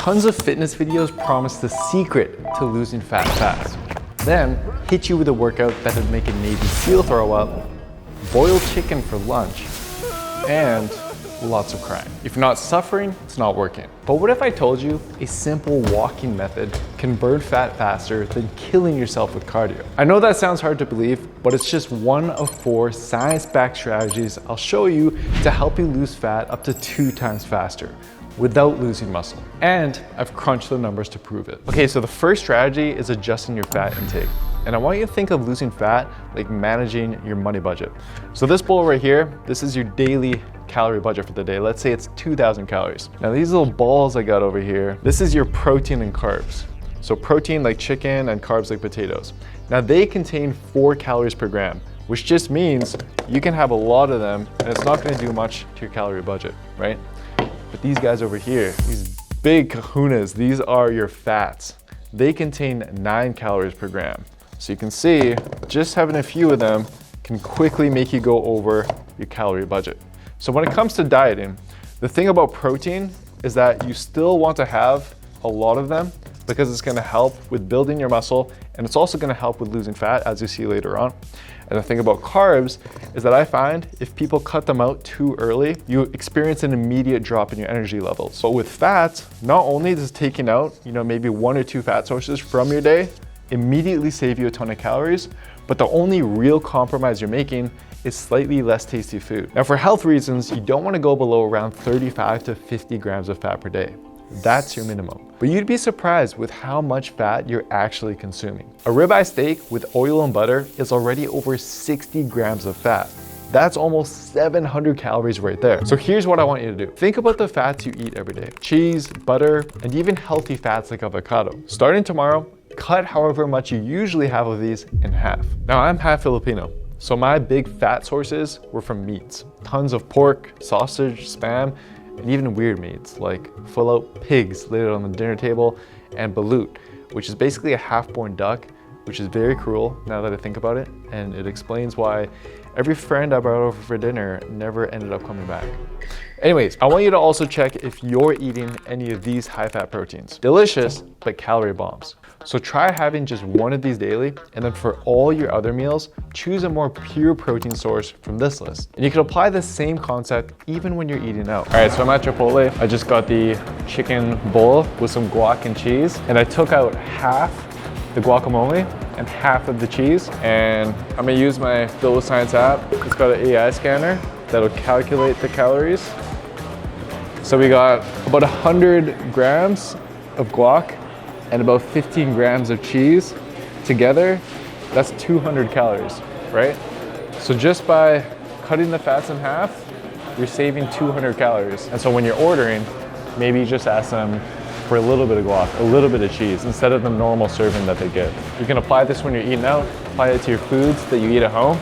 Tons of fitness videos promise the secret to losing fat fast. Then hit you with a workout that'll make a Navy SEAL throw up, boiled chicken for lunch, and lots of crying. If you're not suffering, it's not working. But what if I told you a simple walking method can burn fat faster than killing yourself with cardio? I know that sounds hard to believe, but it's just one of 4 science-backed strategies I'll show you to help you lose fat up to 2 times faster without losing muscle. And I've crunched the numbers to prove it. Okay, so the first strategy is adjusting your fat intake. And I want you to think of losing fat like managing your money budget. So this bowl right here, this is your daily calorie budget for the day. Let's say it's 2,000 calories. Now these little balls I got over here, this is your protein and carbs. So protein like chicken and carbs like potatoes. Now they contain 4 calories per gram, which just means you can have a lot of them and it's not gonna do much to your calorie budget, right? But these guys over here, these big kahunas, these are your fats. They contain 9 calories per gram. So you can see, just having a few of them can quickly make you go over your calorie budget. So when it comes to dieting, the thing about protein is that you still want to have a lot of them because it's gonna help with building your muscle and it's also gonna help with losing fat, as you see later on. And the thing about carbs is that I find if people cut them out too early, you experience an immediate drop in your energy levels. But with fats, not only does taking out, maybe 1 or 2 fat sources from your day immediately save you a ton of calories, but the only real compromise you're making is slightly less tasty food. Now for health reasons, you don't want to go below around 35 to 50 grams of fat per day. That's your minimum. But you'd be surprised with how much fat you're actually consuming. A ribeye steak with oil and butter is already over 60 grams of fat. That's almost 700 calories right there. So here's what I want you to do. Think about the fats you eat every day. Cheese, butter, and even healthy fats like avocado. Starting tomorrow, cut however much you usually have of these in half. Now I'm half Filipino, so my big fat sources were from meats. Tons of pork, sausage, spam, and even weird meats like full-out pigs laid on the dinner table and balut, which is basically a half-born duck, which is very cruel now that I think about it, and it explains why every friend I brought over for dinner never ended up coming back. Anyways, I want you to also check if you're eating any of these high-fat proteins. Delicious, but calorie bombs. So try having just one of these daily, and then for all your other meals, choose a more pure protein source from this list. And you can apply the same concept even when you're eating out. All right, so I'm at Chipotle. I just got the chicken bowl with some guac and cheese, and I took out half the guacamole and half of the cheese, and I'm gonna use my Built with Science app. It's got an AI scanner that'll calculate the calories. So we got about 100 grams of guac and about 15 grams of cheese together. That's 200 calories, right? So just by cutting the fats in half, you're saving 200 calories. And so when you're ordering, maybe you just ask them for a little bit of guac, a little bit of cheese, instead of the normal serving that they give. You can apply this when you're eating out, apply it to your foods that you eat at home.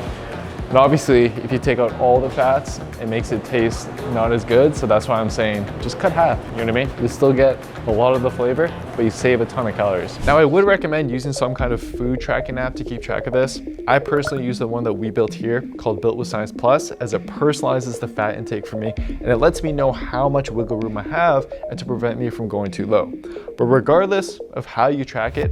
And obviously, if you take out all the fats, it makes it taste not as good. So that's why I'm saying just cut half, you know what I mean? You still get a lot of the flavor, but you save a ton of calories. Now, I would recommend using some kind of food tracking app to keep track of this. I personally use the one that we built here called Built with Science Plus, as it personalizes the fat intake for me, and it lets me know how much wiggle room I have and to prevent me from going too low. But regardless of how you track it,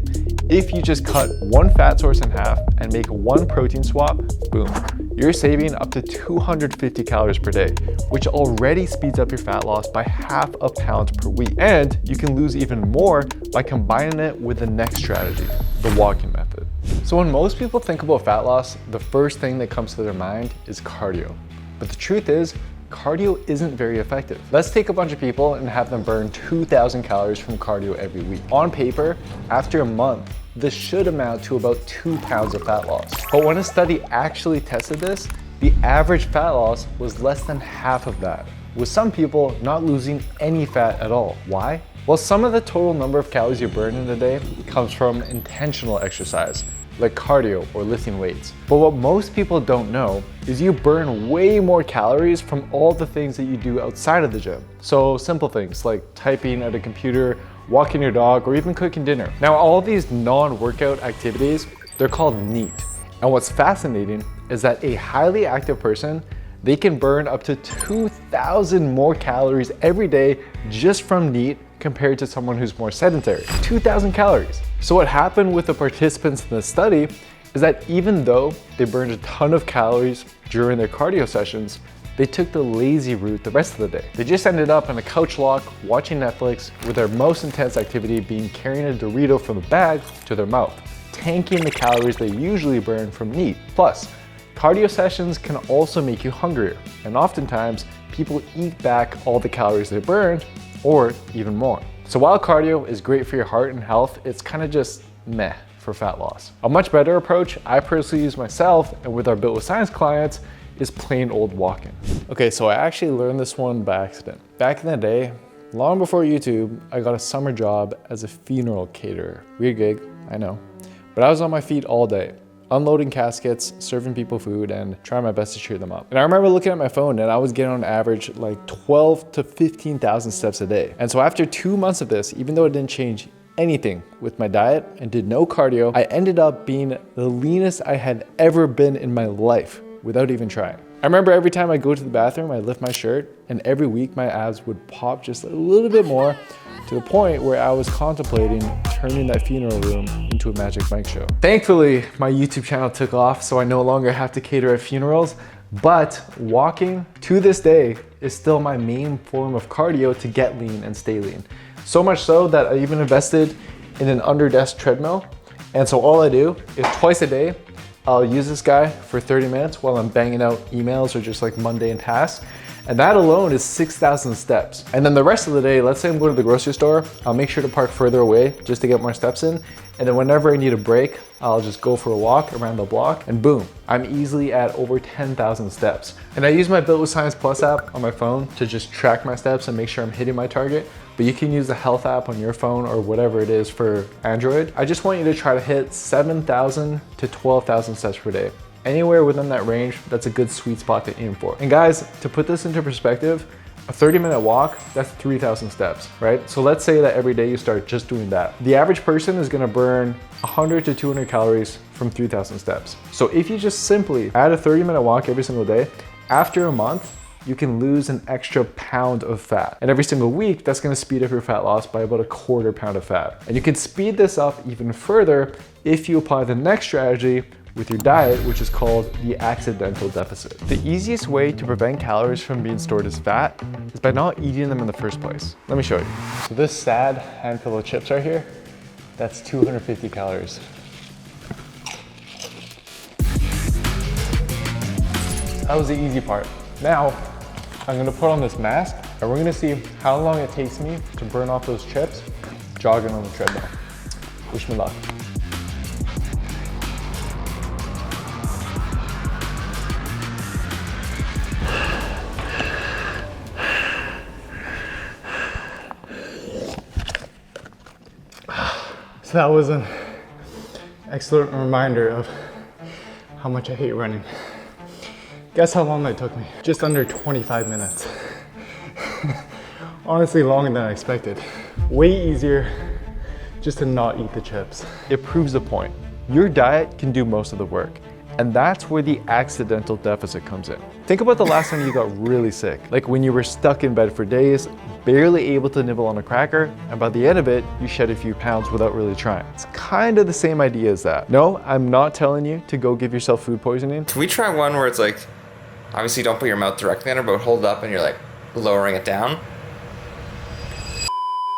if you just cut one fat source in half and make one protein swap, boom, you're saving up to 250 calories per day, which already speeds up your fat loss by half a pound per week. And you can lose even more by combining it with the next strategy, the walking method. So when most people think about fat loss, the first thing that comes to their mind is cardio. But the truth is, cardio isn't very effective. Let's take a bunch of people and have them burn 2,000 calories from cardio every week. On paper, after a month, this should amount to about 2 pounds of fat loss. But when a study actually tested this, the average fat loss was less than half of that, with some people not losing any fat at all. Why? Well, some of the total number of calories you burn in a day comes from intentional exercise, like cardio or lifting weights. But what most people don't know is you burn way more calories from all the things that you do outside of the gym. So simple things like typing at a computer, walking your dog, or even cooking dinner. Now, all these non-workout activities, they're called NEAT. And what's fascinating is that a highly active person, they can burn up to 2,000 more calories every day just from NEAT compared to someone who's more sedentary, 2,000 calories. So what happened with the participants in the study is that even though they burned a ton of calories during their cardio sessions, they took the lazy route the rest of the day. They just ended up in a couch lock, watching Netflix, with their most intense activity being carrying a Dorito from the bag to their mouth, tanking the calories they usually burn from meat. Plus, cardio sessions can also make you hungrier, and oftentimes people eat back all the calories they burned, or even more. So while cardio is great for your heart and health, it's kind of just meh for fat loss. A much better approach I personally use myself and with our Built with Science clients is plain old walking. Okay, so I actually learned this one by accident. Back in the day, long before YouTube, I got a summer job as a funeral caterer. Weird gig, I know. But I was on my feet all day, unloading caskets, serving people food, and trying my best to cheer them up. And I remember looking at my phone and I was getting on average like 12 to 15,000 steps a day. And so after 2 months of this, even though it didn't change anything with my diet and did no cardio, I ended up being the leanest I had ever been in my life without even trying. I remember every time I go to the bathroom, I lift my shirt, and every week my abs would pop just a little bit more, to the point where I was contemplating turning that funeral room into a Magic Mike show. Thankfully, my YouTube channel took off, so I no longer have to cater at funerals, but walking to this day is still my main form of cardio to get lean and stay lean. So much so that I even invested in an under-desk treadmill. And so all I do is twice a day, I'll use this guy for 30 minutes while I'm banging out emails or just like mundane tasks. And that alone is 6,000 steps. And then the rest of the day, let's say I'm going to the grocery store, I'll make sure to park further away just to get more steps in. And then whenever I need a break, I'll just go for a walk around the block and boom, I'm easily at over 10,000 steps. And I use my Built with Science Plus app on my phone to just track my steps and make sure I'm hitting my target. But you can use the health app on your phone or whatever it is for Android. I just want you to try to hit 7,000 to 12,000 steps per day. Anywhere within that range, that's a good sweet spot to aim for. And guys, to put this into perspective, a 30-minute walk, that's 3,000 steps, right? So let's say that every day you start just doing that. The average person is gonna burn 100 to 200 calories from 3,000 steps. So if you just simply add a 30-minute walk every single day, after a month, you can lose an extra pound of fat. And every single week, that's gonna speed up your fat loss by about a quarter pound of fat. And you can speed this up even further if you apply the next strategy with your diet, which is called the accidental deficit. The easiest way to prevent calories from being stored as fat is by not eating them in the first place. Let me show you. So this sad handful of chips right here, that's 250 calories. That was the easy part. Now, I'm gonna put on this mask and we're gonna see how long it takes me to burn off those chips jogging on the treadmill. Wish me luck. So that was an excellent reminder of how much I hate running. Guess how long that took me? Just under 25 minutes. Honestly, longer than I expected. Way easier just to not eat the chips. It proves the point. Your diet can do most of the work. And that's where the accidental deficit comes in. Think about the last time you got really sick, like when you were stuck in bed for days, barely able to nibble on a cracker, and by the end of it, you shed a few pounds without really trying. It's kind of the same idea as that. No, I'm not telling you to go give yourself food poisoning. Can we try one where it's like, obviously don't put your mouth directly in it, but hold it up and you're like lowering it down?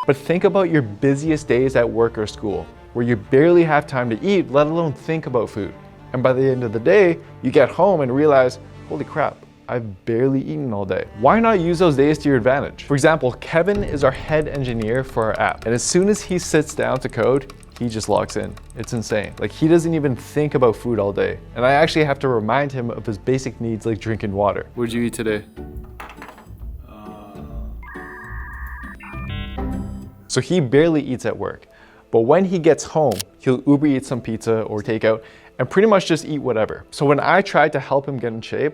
But think about your busiest days at work or school, where you barely have time to eat, let alone think about food. And by the end of the day, you get home and realize, holy crap, I've barely eaten all day. Why not use those days to your advantage? For example, Kevin is our head engineer for our app. And as soon as he sits down to code, he just locks in. It's insane. Like, he doesn't even think about food all day. And I actually have to remind him of his basic needs like drinking water. What did you eat today? So he barely eats at work. But when he gets home, he'll Uber eat some pizza or takeout and pretty much just eat whatever. So when I tried to help him get in shape,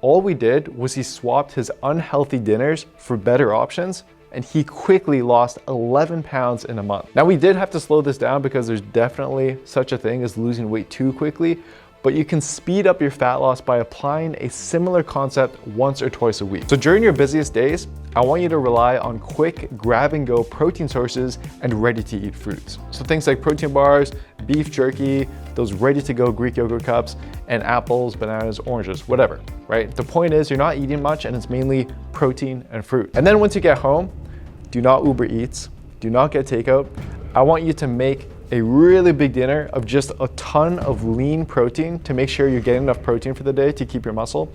all we did was he swapped his unhealthy dinners for better options, and he quickly lost 11 pounds in a month. Now, we did have to slow this down because there's definitely such a thing as losing weight too quickly, but you can speed up your fat loss by applying a similar concept once or twice a week. So during your busiest days, I want you to rely on quick grab-and-go protein sources and ready-to-eat foods. So things like protein bars, beef jerky, those ready-to-go Greek yogurt cups, and apples, bananas, oranges, whatever, right? The point is you're not eating much and it's mainly protein and fruit. And then once you get home, do not Uber Eats, do not get takeout. I want you to make a really big dinner of just a ton of lean protein to make sure you're getting enough protein for the day to keep your muscle.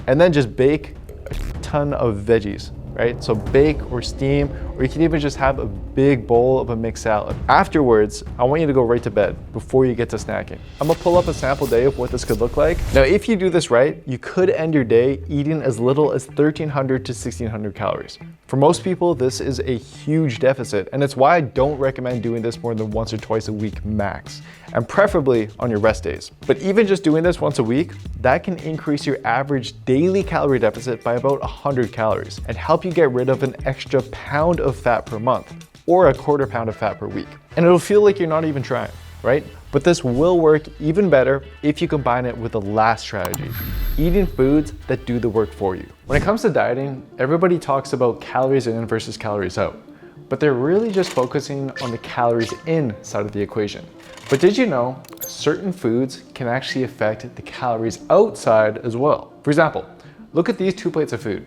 And then just bake a ton of veggies, right? So bake or steam, or you can even just have a big bowl of a mixed salad. Afterwards, I want you to go right to bed before you get to snacking. I'm gonna pull up a sample day of what this could look like. Now, if you do this right, you could end your day eating as little as 1,300 to 1,600 calories. For most people, this is a huge deficit, and it's why I don't recommend doing this more than once or twice a week max, and preferably on your rest days. But even just doing this once a week, that can increase your average daily calorie deficit by about 100 calories and help you get rid of an extra pound of fat per month, or a quarter pound of fat per week. And it'll feel like you're not even trying, right? But this will work even better if you combine it with the last strategy, eating foods that do the work for you. When it comes to dieting, everybody talks about calories in versus calories out, but they're really just focusing on the calories in side of the equation. But did you know certain foods can actually affect the calories outside as well? For example, look at these 2 plates of food.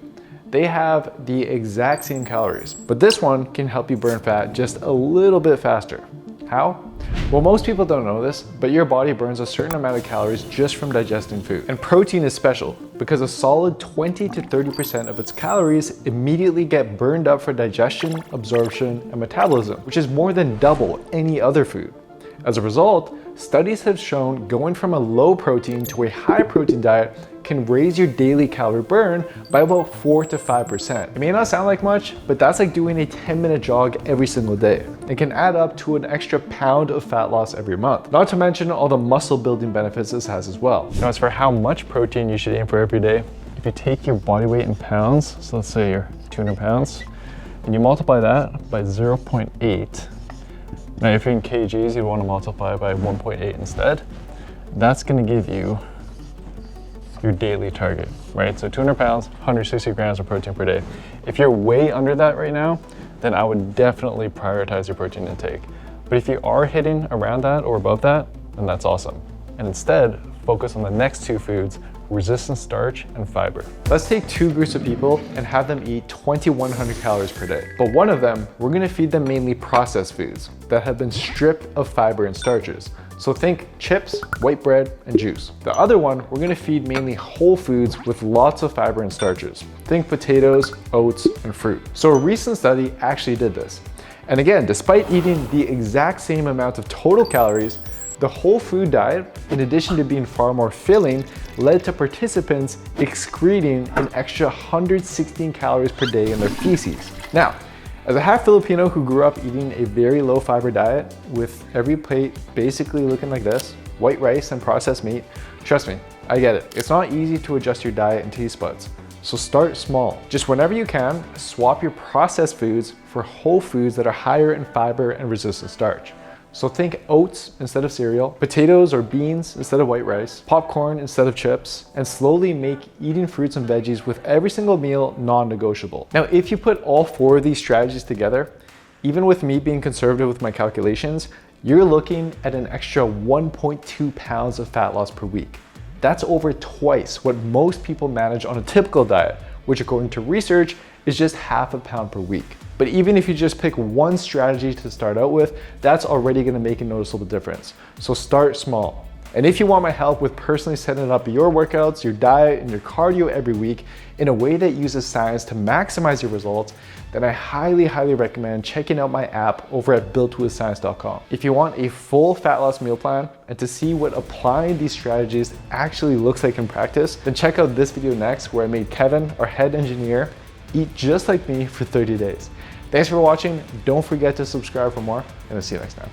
They have the exact same calories, but this one can help you burn fat just a little bit faster. How? Well, most people don't know this, but your body burns a certain amount of calories just from digesting food. And protein is special because a solid 20 to 30% of its calories immediately get burned up for digestion, absorption, and metabolism, which is more than double any other food. As a result, studies have shown going from a low protein to a high protein diet can raise your daily calorie burn by about 4 to 5%. It may not sound like much, but that's like doing a 10-minute jog every single day. It can add up to an extra pound of fat loss every month. Not to mention all the muscle building benefits this has as well. Now, as for how much protein you should aim for every day, if you take your body weight in pounds, so let's say you're 200 pounds, and you multiply that by 0.8, now if you're in kgs, you'd want to multiply by 1.8 instead. That's going to give you your daily target, right? So 200 pounds, 160 grams of protein per day. If you're way under that right now, then I would definitely prioritize your protein intake. But if you are hitting around that or above that, then that's awesome. And instead, focus on the next 2 foods, resistant starch and fiber. Let's take 2 groups of people and have them eat 2,100 calories per day. But one of them, we're gonna feed them mainly processed foods that have been stripped of fiber and starches. So think chips, white bread, and juice. The other one, we're gonna feed mainly whole foods with lots of fiber and starches. Think potatoes, oats, and fruit. So a recent study actually did this. And again, despite eating the exact same amount of total calories, the whole food diet, in addition to being far more filling, led to participants excreting an extra 116 calories per day in their feces. Now, as a half Filipino who grew up eating a very low fiber diet with every plate basically looking like this, white rice and processed meat, trust me, I get it. It's not easy to adjust your diet and taste buds. So start small. Just whenever you can, swap your processed foods for whole foods that are higher in fiber and resistant starch. So think oats instead of cereal, potatoes or beans instead of white rice, popcorn instead of chips, and slowly make eating fruits and veggies with every single meal non-negotiable. Now, if you put all 4 of these strategies together, even with me being conservative with my calculations, you're looking at an extra 1.2 pounds of fat loss per week. That's over twice what most people manage on a typical diet, which according to research is just half a pound per week. But even if you just pick one strategy to start out with, that's already gonna make a noticeable difference. So start small. And if you want my help with personally setting up your workouts, your diet, and your cardio every week in a way that uses science to maximize your results, then I highly, highly recommend checking out my app over at builtwithscience.com. If you want a full fat loss meal plan and to see what applying these strategies actually looks like in practice, then check out this video next where I made Kevin, our head engineer, eat just like me for 30 days. Thanks for watching. Don't forget to subscribe for more, and I'll see you next time.